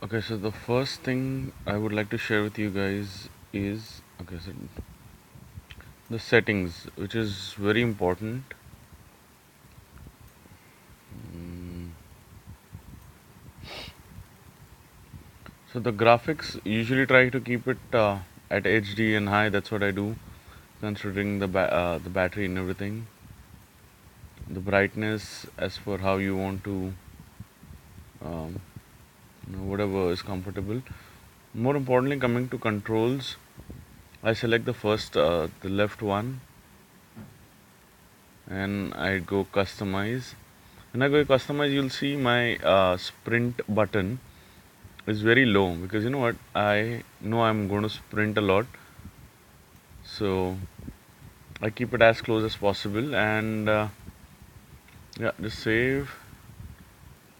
Okay, so the first thing I would like to share with you guys is the settings, which is very important. Mm, So the graphics usually try to keep it at HD and high. That's what I do, considering the battery and everything. The brightness as for how you want to, um, whatever is comfortable. More importantly, coming to controls, I select the left one, and I go customize. When I go customize, you'll see my sprint button is very low because you know what? I know I'm going to sprint a lot, so I keep it as close as possible and yeah, just save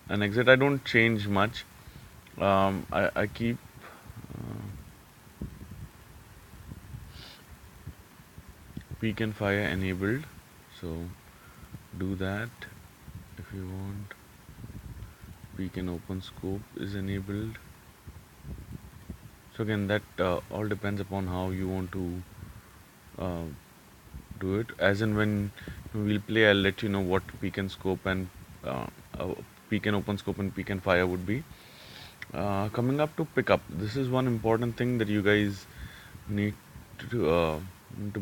and exit. I don't change much. I keep peak and fire enabled, so do that if you want. Peak and open scope is enabled. So again, that all depends upon how you want to uh, do it. As in when we'll play, I'll let you know what peak and scope and uh, uh, peak and open scope and peak and fire would be. Coming up to pickup, this is one important thing that you guys need to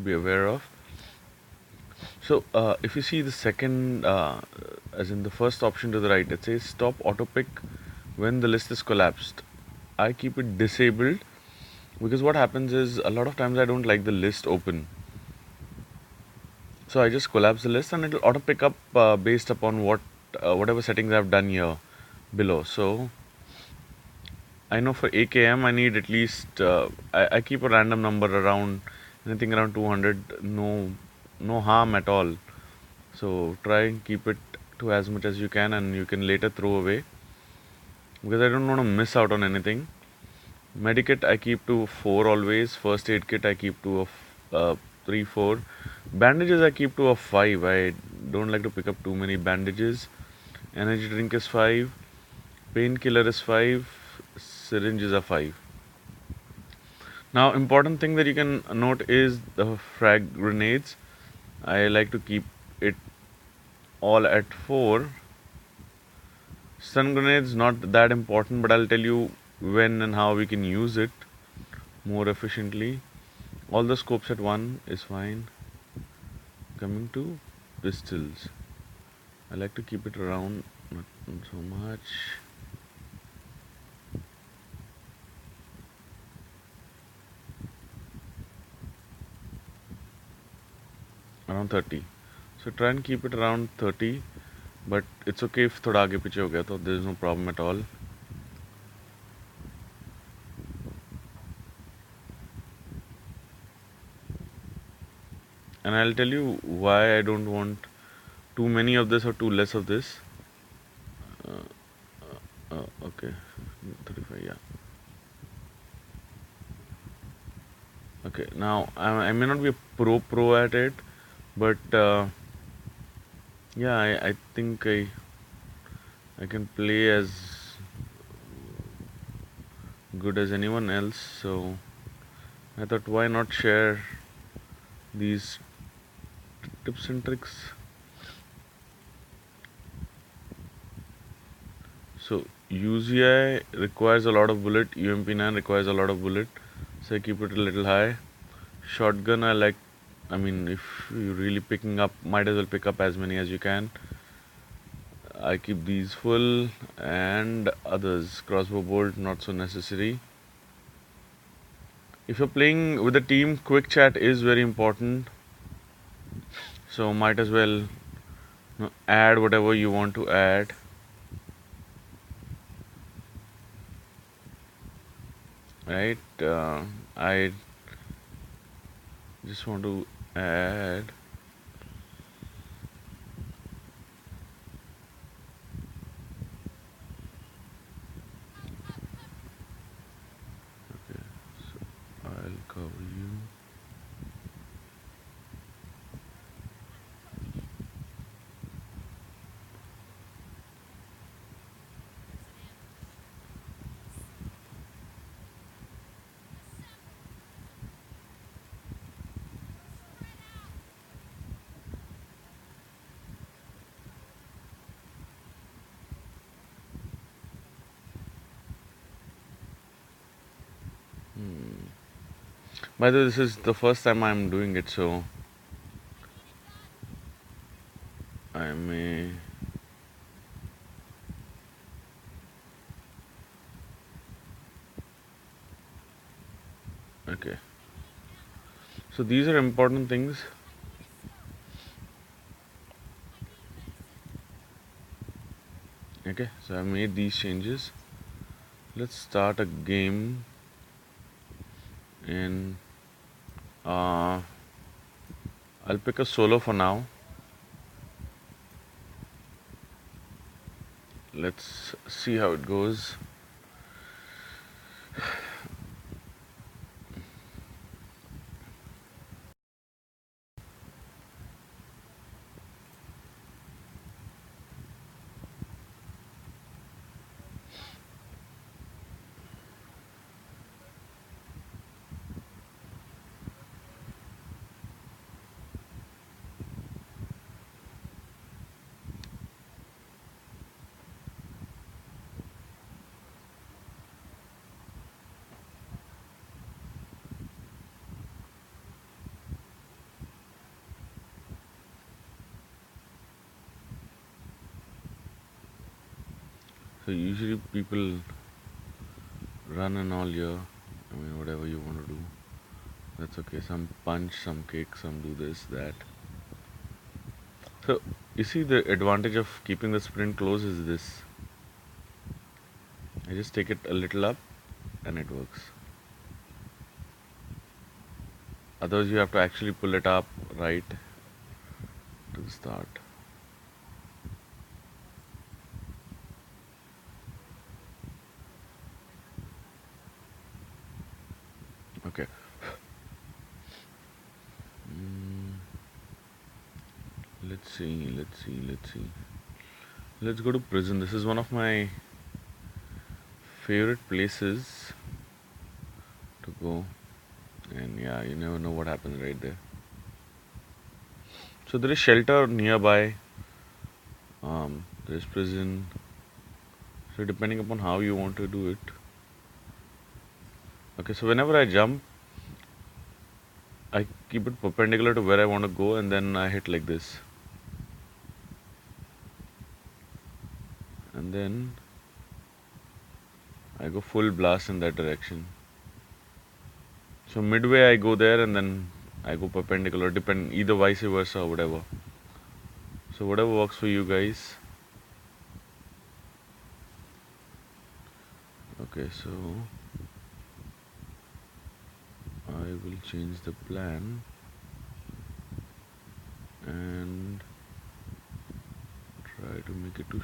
be aware of. So if you see the second, as in the first option to the right, it says stop auto pick when the list is collapsed. I keep it disabled because what happens is a lot of times I don't like the list open. So I just collapse the list and it'll auto pick up based upon whatever settings I've done here below. So I know for AKM I need at least I keep a random number around anything around 200. No harm at all. So try and keep it to as much as you can, and you can later throw away because I don't want to miss out on anything. Medikit I keep to 4 always. First aid kit I keep to a 3 4. Bandages I keep to a 5. I don't like to pick up too many bandages. Energy drink is 5. Painkiller is 5. Syringes are 5. Now, important thing that you can note is the frag grenades. I like to keep it all at 4. Stun grenades not that important, but I'll tell you when and how we can use it more efficiently. All the scopes at 1 is fine. Coming to pistols, I like to keep it around, not so much. Around 30. So try and keep it around 30, but it's okay if थोड़ा आगे पीछे हो गया तो there is no problem at all. And I'll tell you why I don't want too many of this or too less of this. Okay, 35, yeah. Okay, now I may not be a pro at it, but yeah, I think I can play as good as anyone else. So I thought, why not share these tips and tricks? So UZI requires a lot of bullet, UMP9 requires a lot of bullet, so I keep it a little high. Shotgun I like, I mean if you're really picking up, might as well pick up as many as you can. I keep these full, and others, crossbow bolt not so necessary. If you're playing with a team, quick chat is very important, so might as well add whatever you want to add. Right, I just want to add okay, so I'll cover you. By the way, this is the first time I'm doing it, so I may. Okay. So these are important things. Okay, so I made these changes. Let's start a game, and uh, I'll pick a solo for now. Let's see how it goes. So usually people run and all here. I mean, whatever you want to do, that's okay. Some punch, some kick, some do this, that. So you see the advantage of keeping the sprint close is this. I just take it a little up and it works. Otherwise you have to actually pull it up right to the start. Okay. Mm, let's see, let's see, let's see. Let's go to prison. This is one of my favorite places to go. And yeah, you never know what happens right there. So there is shelter nearby. There is prison. So depending upon how you want to do it. Okay, so whenever I jump, I keep it perpendicular to where I want to go, and then I hit like this. And then I go full blast in that direction. So midway I go there and then I go perpendicular, depend either vice versa or whatever. So whatever works for you guys. Okay, so I will change the plan and try to make it to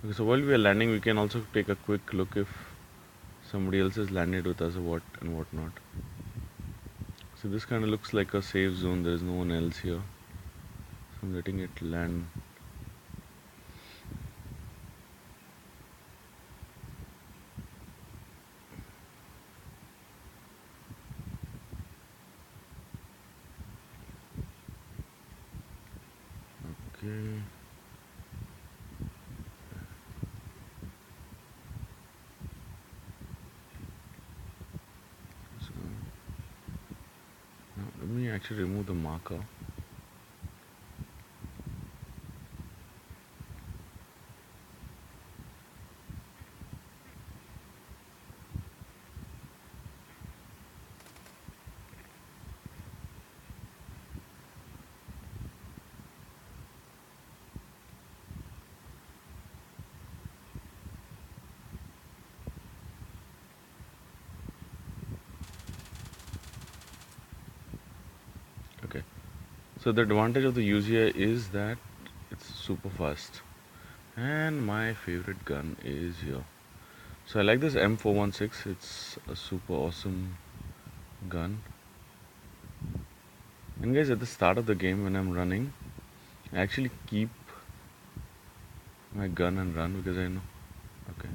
Okay, so while we are landing, we can also take a quick look if somebody else has landed with us or what and what not. So this kind of looks like a safe zone. There is no one else here. So I'm letting it land. Okay. So now let me actually remove the marker. Okay. So the advantage of the UZI is that it's super fast. And my favorite gun is here. So I like this M416. It's a super awesome gun. And guys, at the start of the game when I'm running, I actually keep my gun and run because I know. Okay.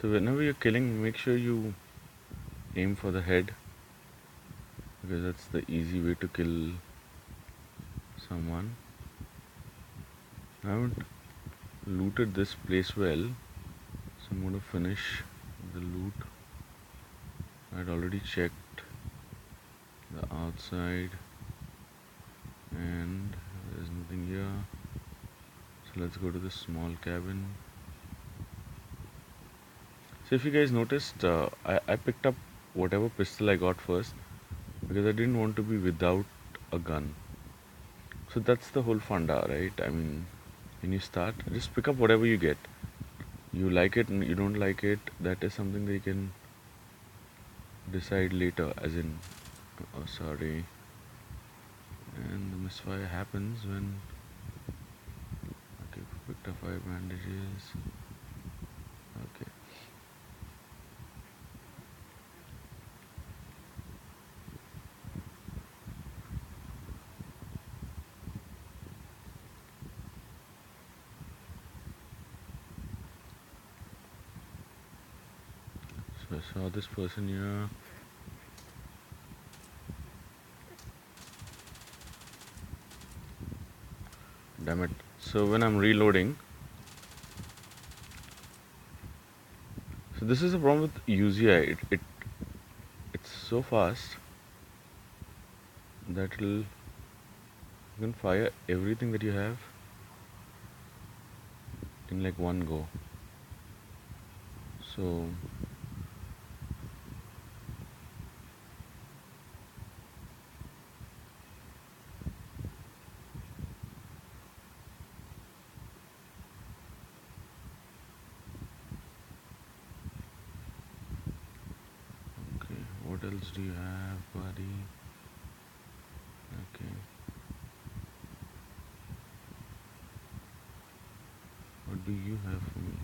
So whenever you're killing, make sure you aim for the head, because that's the easy way to kill someone. I haven't looted this place well, so I'm going to finish the loot. I'd already checked the outside and there's nothing here. So let's go to the small cabin. So if you guys noticed, I picked up whatever pistol I got first because I didn't want to be without a gun. So that's the whole funda, right? I mean, when you start, just pick up whatever you get. You like it and you don't like it, that is something that you can decide later, as in, oh, sorry. And the misfire happens when, okay, picked up 5 bandages. Okay. So I saw this person here. Damn it. So when I'm reloading, so this is the problem with UZI. It's so fast that you can fire everything that you have in like one go. So okay, what else do you have, buddy? Okay, what do you have for me?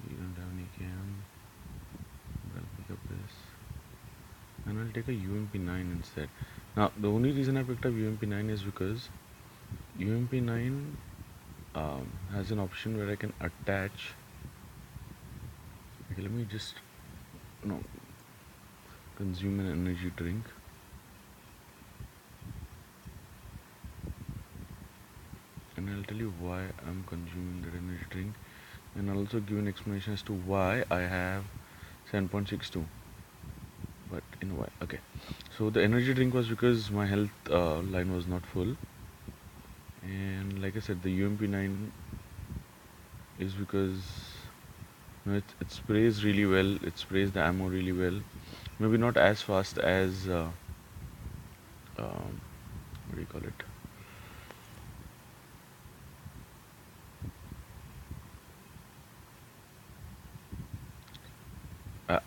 You don't have any cam. I'll pick up this, and I'll take a UMP9 instead. Now the only reason I picked up UMP9 is because UMP9 has an option where I can attach. Okay, let me just no consume an energy drink. And I'll tell you why I'm consuming that energy drink, and I'll also give an explanation as to why I have 7.62. But in why? Okay, so the energy drink was because my health line was not full, and like I said, the UMP9 is because it sprays really well. It sprays the ammo really well. Maybe not as fast as what do you call it?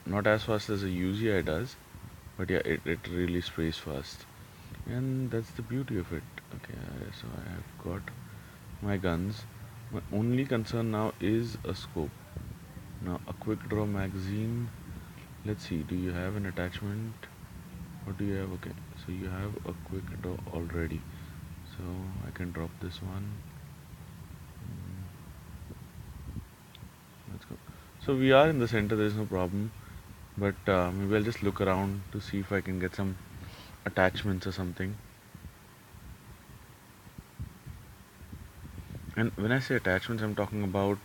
Not as fast as a UZI does, but yeah, it really sprays fast, and that's the beauty of it. Okay, so I have got my guns. My only concern now is a scope. Now a quick draw magazine. Let's see, do you have an attachment? What do you have? Okay, so you have a quick draw already, so I can drop this one. Let's go. So we are in the center, there is no problem, but maybe I'll just look around to see if I can get some attachments or something. And when I say attachments, I'm talking about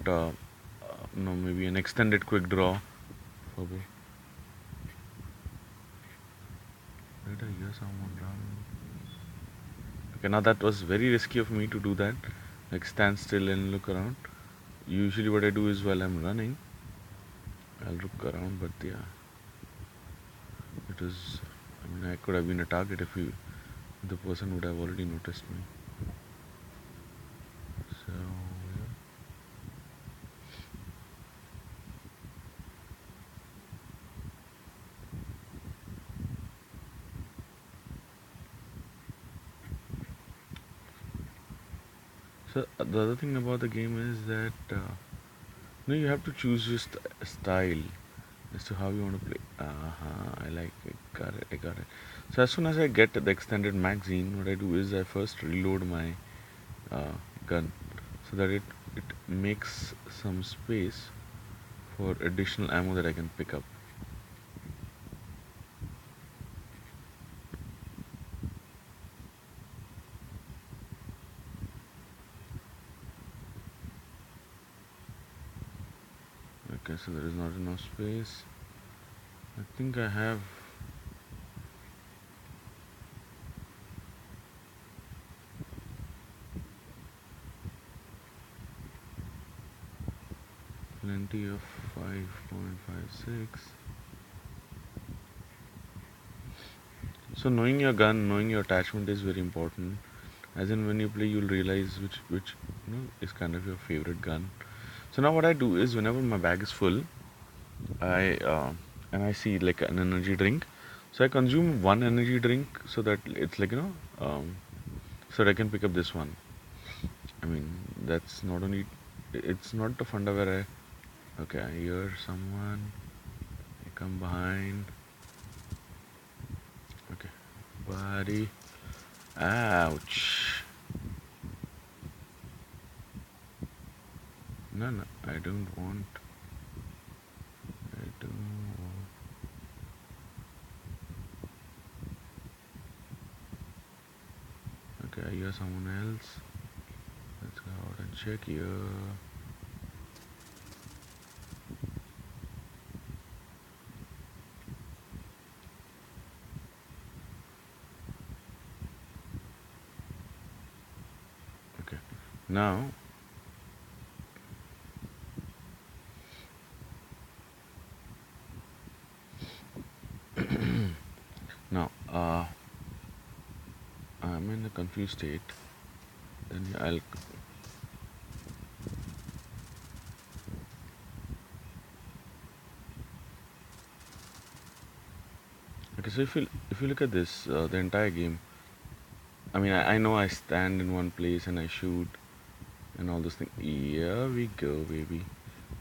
maybe an extended quick draw. Did I hear someone run? Okay, now that was very risky of me to do that. Like stand still and look around. Usually what I do is while I'm running, I'll look around, but yeah, it was, I mean, I could have been a target if the person would have already noticed me. So yeah. So the other thing about the game is that you have to choose your style as to how you want to play. I like it. Got it. I got it. So as soon as I get the extended magazine, what I do is I first reload my gun so that it it makes some space for additional ammo that I can pick up. Okay, so there is not enough space. I think I have plenty of 5.56. So knowing your gun, knowing your attachment is very important. As in when you play, you'll realize which is kind of your favorite gun. So now what I do is whenever my bag is full, I and I see like an energy drink, so I consume one energy drink so that it's like so that I can pick up this one. I mean that's not only it's not the funda where okay, I hear someone, I come behind, okay, buddy, ouch, no, I don't want, I don't want. Okay, I hear someone else. Let's go out and check here. Okay, now now I'm in a confused state. Then I'll okay. So if you look at this, the entire game. I mean, I know I stand in one place and I shoot and all those things. Here we go, baby.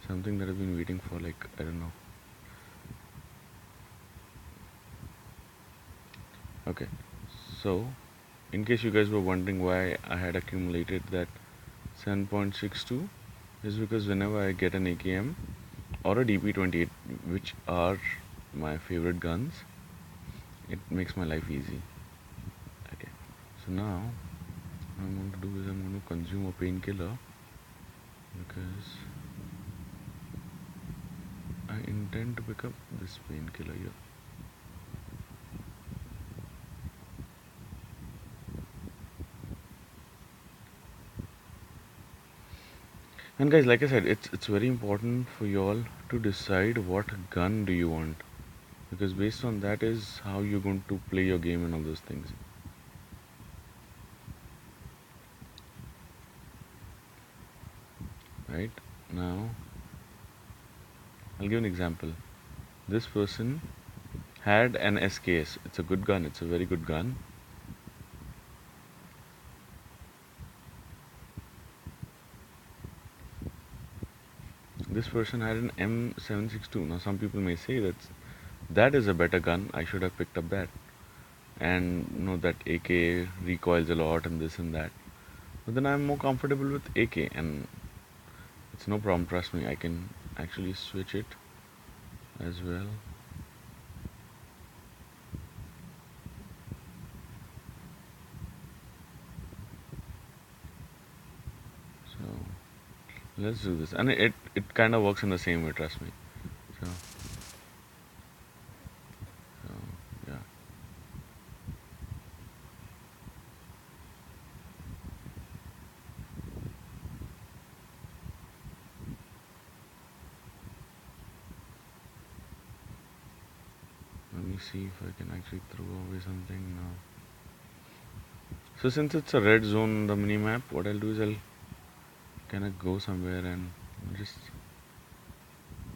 Something that I've been waiting for, like I don't know. Okay, so in case you guys were wondering why I had accumulated that 7.62, is because whenever I get an AKM or a DP28, which are my favorite guns, it makes my life easy. Okay, so now what I'm going to do is I'm going to consume a painkiller because I intend to pick up this painkiller here. And guys, like I said, it's very important for you all to decide what gun do you want, because based on that is how you're going to play your game and all those things. Right now, I'll give an example. This person had an SKS. It's a good gun. It's a very good gun. This person had an M762. Now, some people may say that is a better gun. I should have picked up that. And that AK recoils a lot and this and that. But then I'm more comfortable with AK, and it's no problem. Trust me, I can actually switch it as well. So let's do this, and it kind of works in the same way. Trust me. So yeah. Let me see if I can actually throw away something now. So since it's a red zone on the mini map, what I'll do is I'll kind of go somewhere and just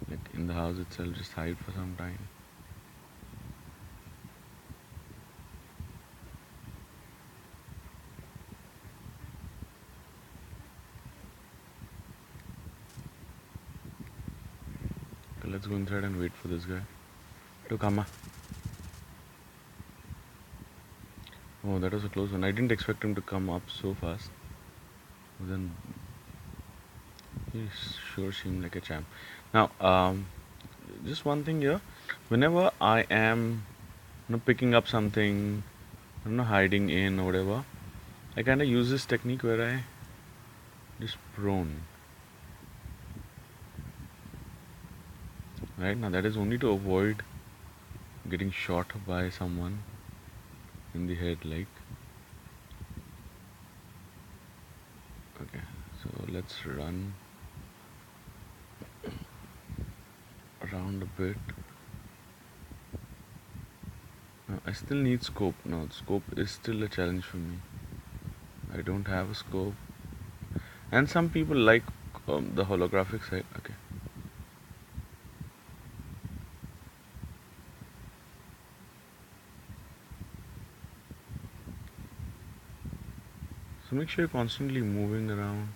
like in the house itself, just hide for some time. Okay, let's go inside and wait for this guy to come. Oh, that was a close one. I didn't expect him to come up so fast. Then He sure seemed like a champ. Now, just one thing here. Whenever I am, picking up something, hiding in or whatever, I kind of use this technique where I just prone. Right now, that is only to avoid getting shot by someone in the head, like. Okay, so let's run around a bit. Now, I still need scope. Now, scope is still a challenge for me. I don't have a scope, and some people like the holographic side. Okay. So make sure you're constantly moving around.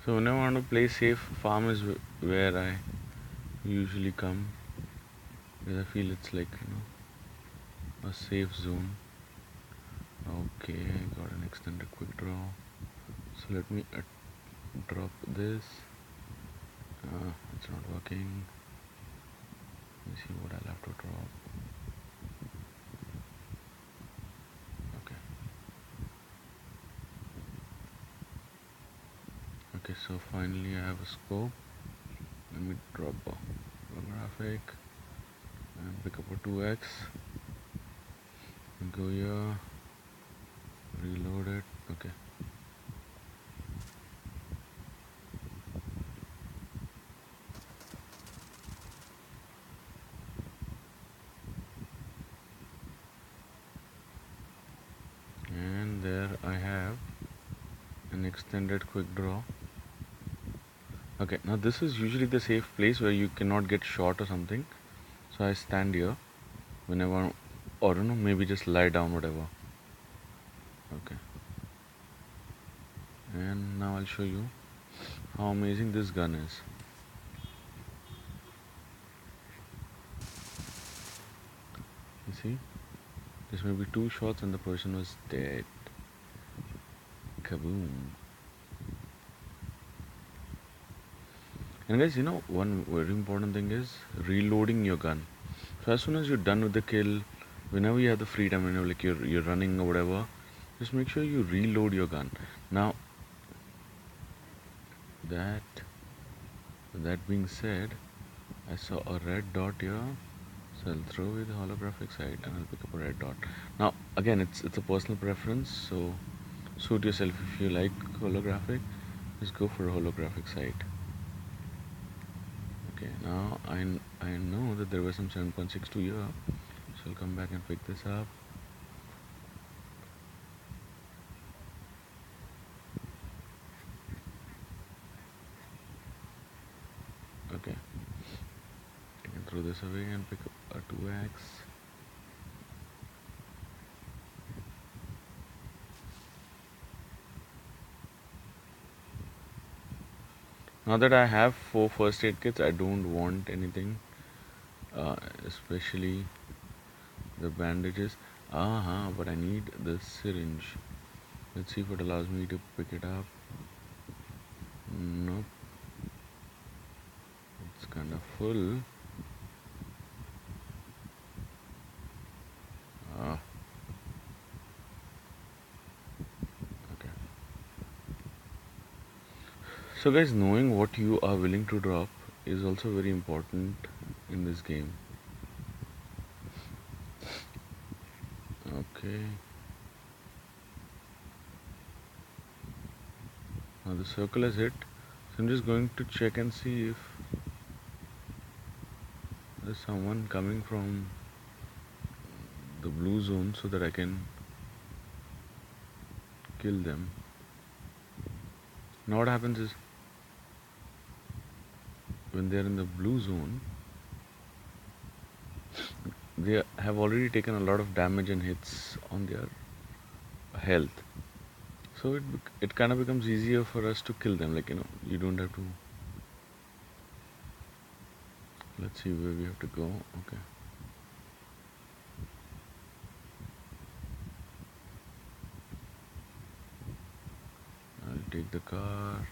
So whenever I want to play safe, farm is where I usually come because I feel it's like a safe zone. Okay, I got an extended quick draw. So let me drop this. It's not working. Let me see what I'll have to drop. Okay. Okay, so finally I have a scope. Let me drop a graphic and pick up a 2x. And go here. Reload it. Okay. And there I have an extended quick draw. Okay, now this is usually the safe place where you cannot get shot or something. So I stand here whenever, or maybe just lie down, whatever. Okay. And now I'll show you how amazing this gun is. You see? This may be 2 shots and the person was dead. Kaboom. And guys, one very important thing is reloading your gun. So as soon as you're done with the kill, whenever you have the free time, whenever like you're running or whatever, just make sure you reload your gun. Now, that being said, I saw a red dot here, so I'll throw away the holographic side and I'll pick up a red dot. Now, again, it's a personal preference, so suit yourself. If you like holographic, just go for a holographic side. Okay, now I know that there was some 7.62 here, so I'll come back and pick this up. Okay, I can throw this away and pick up a 2x. Now that I have 4 first aid kits, I don't want anything, especially the bandages. But I need the syringe. Let's see if it allows me to pick it up. Nope. It's kind of full. Okay. So guys, knowing what you are willing to drop is also very important in this game. Okay. Now the circle has hit. So I'm just going to check and see if there's someone coming from the blue zone so that I can kill them. Now what happens is when they're in the blue zone, they have already taken a lot of damage and hits on their health. So it kind of becomes easier for us to kill them. Like, you don't have to. Let's see where we have to go. Okay. I'll take the car.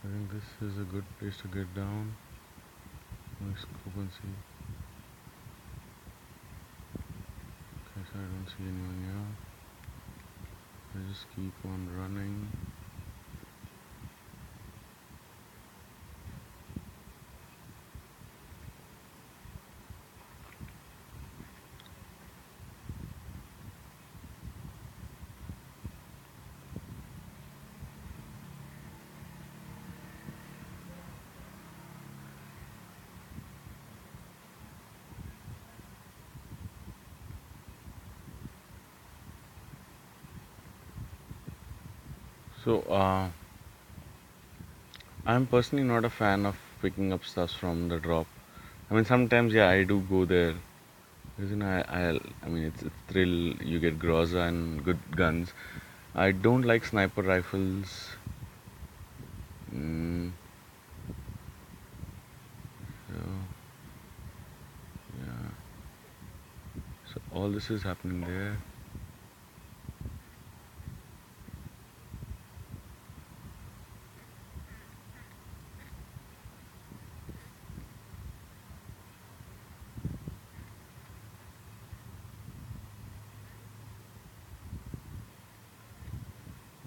I think this is a good place to get down. Let's scope and see. Okay, so I don't see anyone here. I just keep on running. So, I'm personally not a fan of picking up stuff from the drop. I mean, sometimes, yeah, I do go there because I mean, it's a thrill. You get Groza and good guns. I don't like sniper rifles. Mm, so yeah, so all this is happening there.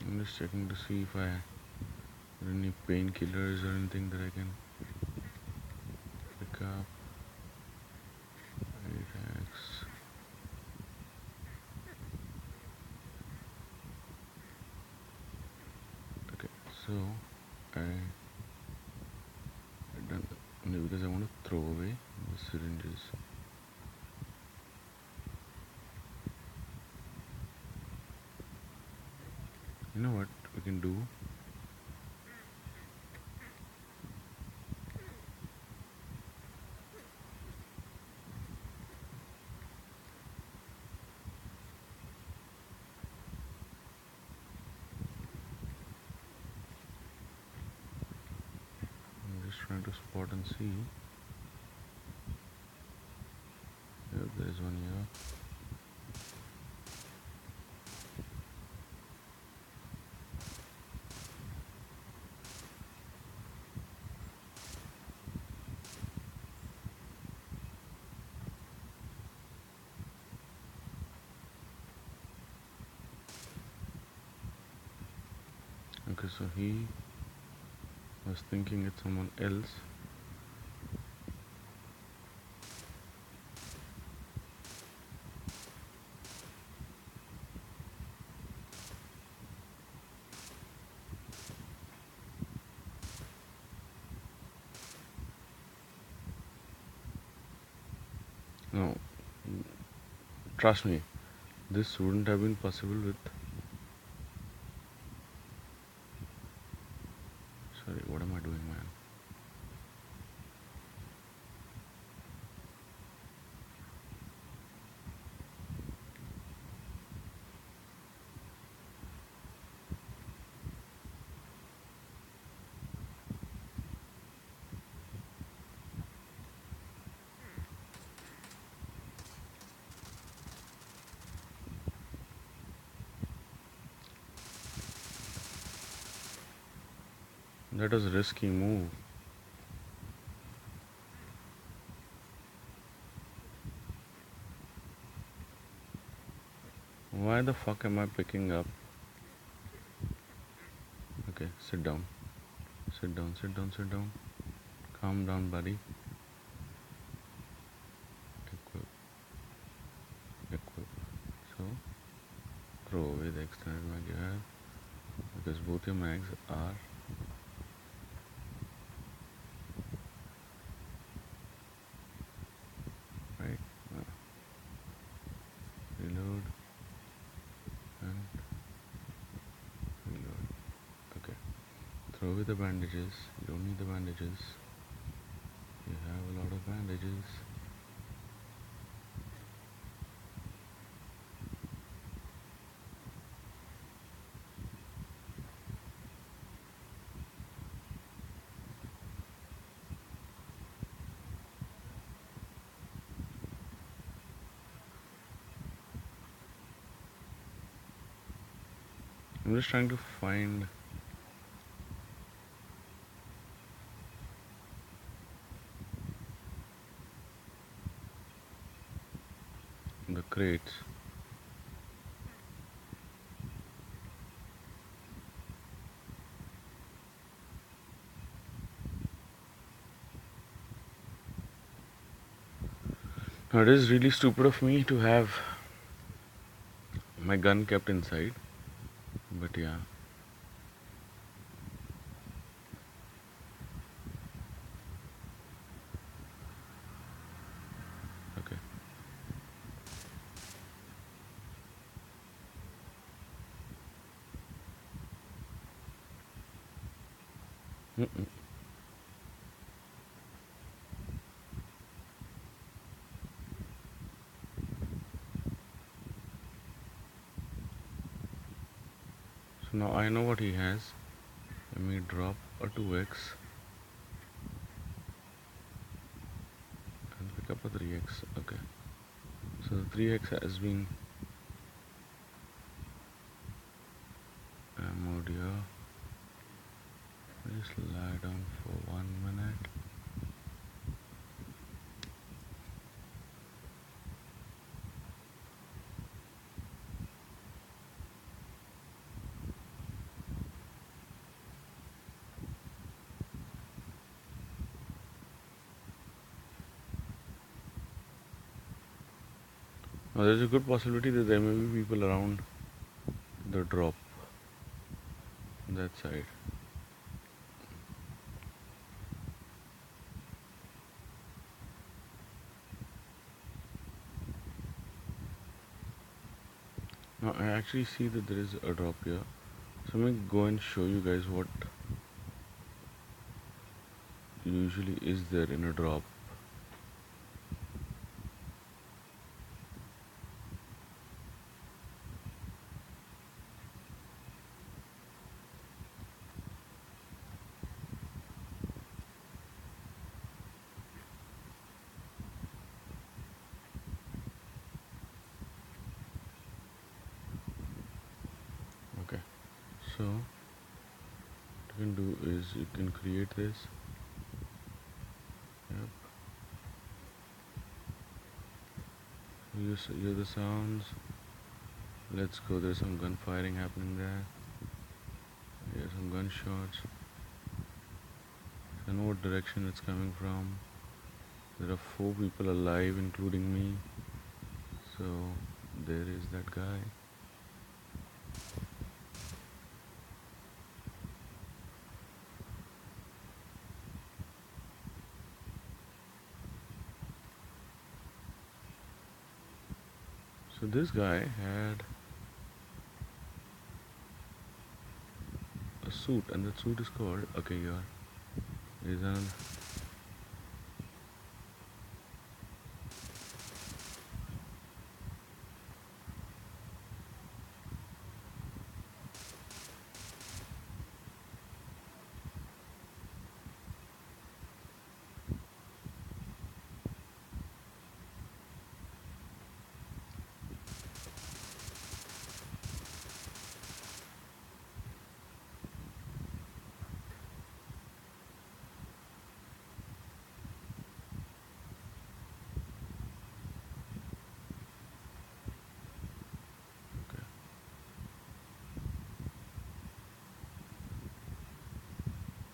I'm just checking to see if I have any painkillers or anything that I can pick up. 8x. Okay, so I done only because I want to throw away the syringes. You know what we can do? I'm just trying to spot and see. Yep, there is one here. Okay, so he was thinking it's someone else. No, trust me, this wouldn't have been possible with. Sorry, what am I doing, man? That was a risky move. Why the fuck am I picking up? Okay, sit down. Sit down, sit down, sit down. Calm down, buddy. Equip. Equip. So, throw away the extended mag you have. Because both your mags are right. Reload and reload. Okay. Throw away the bandages. You don't need the bandages. You have a lot of bandages. I'm just trying to find the crates. Now, it is really stupid of me to have my gun kept inside, but yeah. Okay. Mm-mm. So now I know what he has. Let me drop a 2x and pick up a 3x. Okay. So the 3x has been ammoed here. Just lie down for 1 minute. Now there's a good possibility that there may be people around the drop on that side. Now I actually see that there is a drop here. So I'm going to go and show you guys what usually is there in a drop. Okay. So what you can do is you can create this. Yep. You hear the sounds. Let's go. There's some gun firing happening there. Here's some gunshots. I know what direction it's coming from. There are 4 people alive, including me. So there is that guy. So this guy had a suit, and that suit is called. Okay, here is another.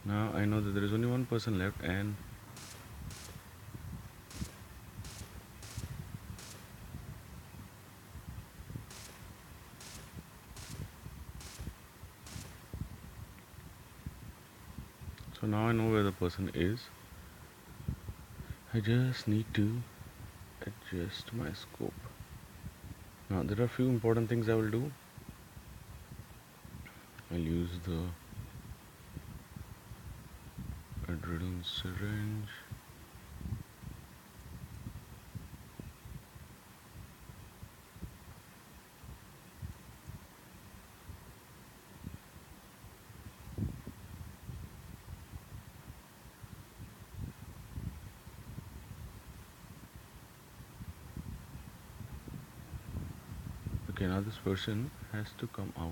Now I know that there is only one person left, and so now I know where the person is. I just need to adjust my scope. Now there are a few important things I will do. I'll use the adrenaline syringe. Okay, now this person has to come out,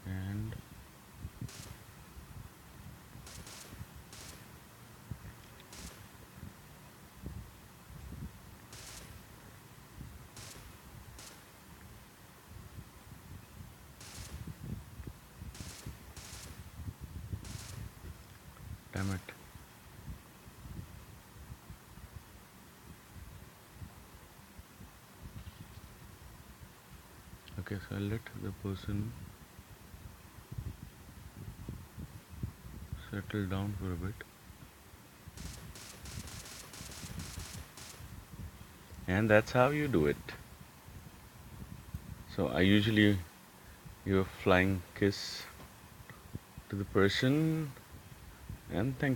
and damn it. Okay, so I'll let the person settle down for a bit, and that's how you do it. So I usually give a flying kiss to the person, and thank